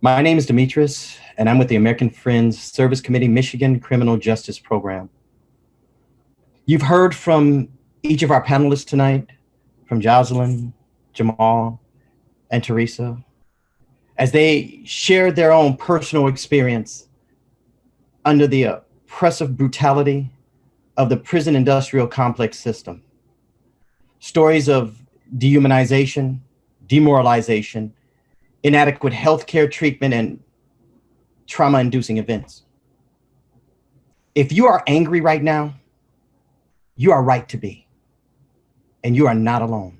My name is Demetrius, and I'm with the American Friends Service Committee Michigan Criminal Justice Program. You've heard from each of our panelists tonight, from Jocelyn, Jamal, and Teresa, as they shared their own personal experience under the oppressive brutality of the prison industrial complex system. Stories of dehumanization, demoralization, inadequate healthcare treatment, and trauma-inducing events. If you are angry right now, you are right to be, and you are not alone.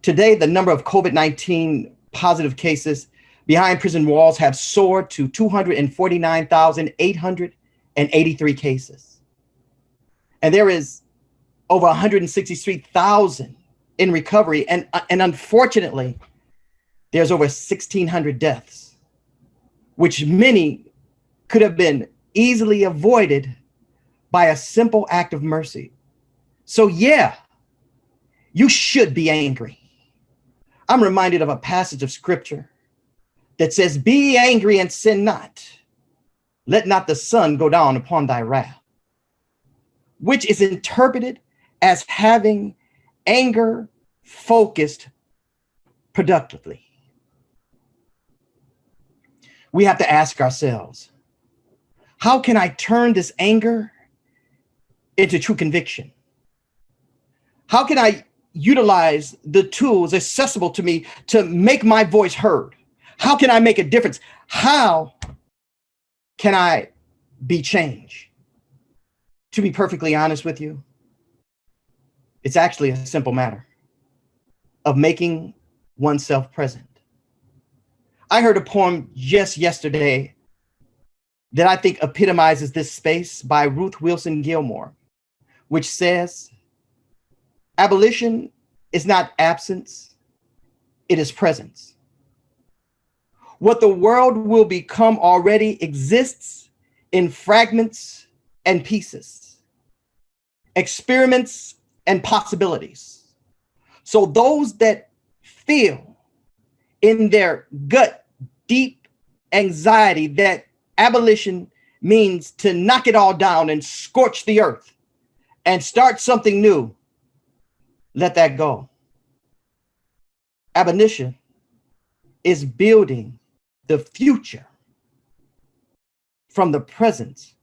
Today, the number of COVID-19 positive cases behind prison walls have soared to 249,883 cases. And there is over 163,000 in recovery, and unfortunately, there's over 1,600 deaths, which many could have been easily avoided by a simple act of mercy. So yeah, you should be angry. I'm reminded of a passage of scripture that says, "Be angry and sin not. Let not the sun go down upon thy wrath," which is interpreted as having anger focused productively. We have to ask ourselves, how can I turn this anger into true conviction? How can I utilize the tools accessible to me to make my voice heard? How can I make a difference? How can I be changed? To be perfectly honest with you, it's actually a simple matter of making oneself present. I heard a poem just yesterday that I think epitomizes this space by Ruth Wilson Gilmore, which says, "Abolition is not absence, it is presence. What the world will become already exists in fragments and pieces, experiments and possibilities. So those that feel in their gut deep anxiety that abolition means to knock it all down and scorch the earth and start something new, let that go. Abolition is building the future from the present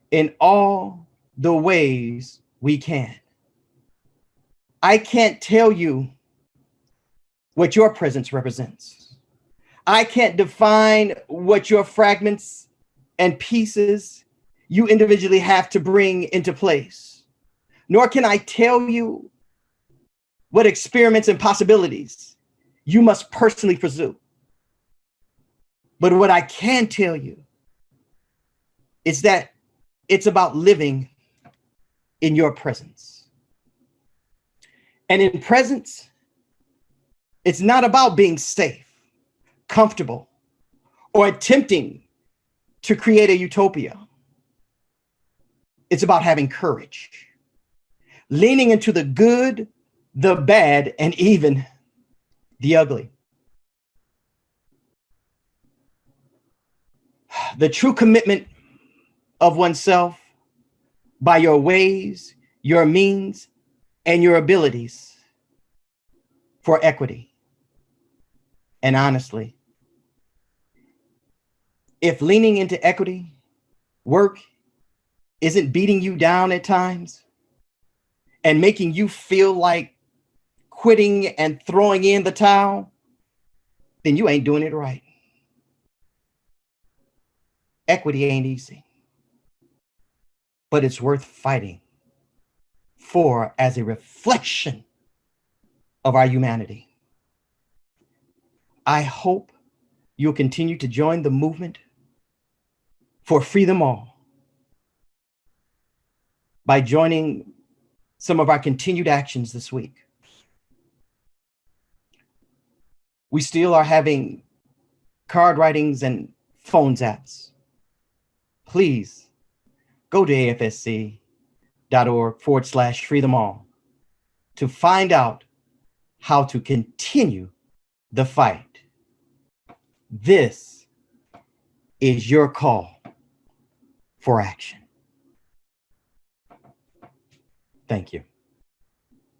in all the ways we can." I can't tell you what your presence represents. I can't define what your fragments and pieces you individually have to bring into place, nor can I tell you what experiments and possibilities you must personally pursue. But what I can tell you is that it's about living in your presence. And in presence, it's not about being safe, comfortable, or attempting to create a utopia. It's about having courage, leaning into the good, the bad, and even the ugly. The true commitment of oneself by your ways, your means, and your abilities for equity. And honestly, if leaning into equity work isn't beating you down at times and making you feel like quitting and throwing in the towel, then you ain't doing it right. Equity ain't easy, but it's worth fighting for as a reflection of our humanity. I hope you'll continue to join the movement for Free Them All by joining some of our continued actions this week. We still are having card writings and phone zaps. Please go to afsc.org/freethemall to find out how to continue the fight. This is your call for action. Thank you.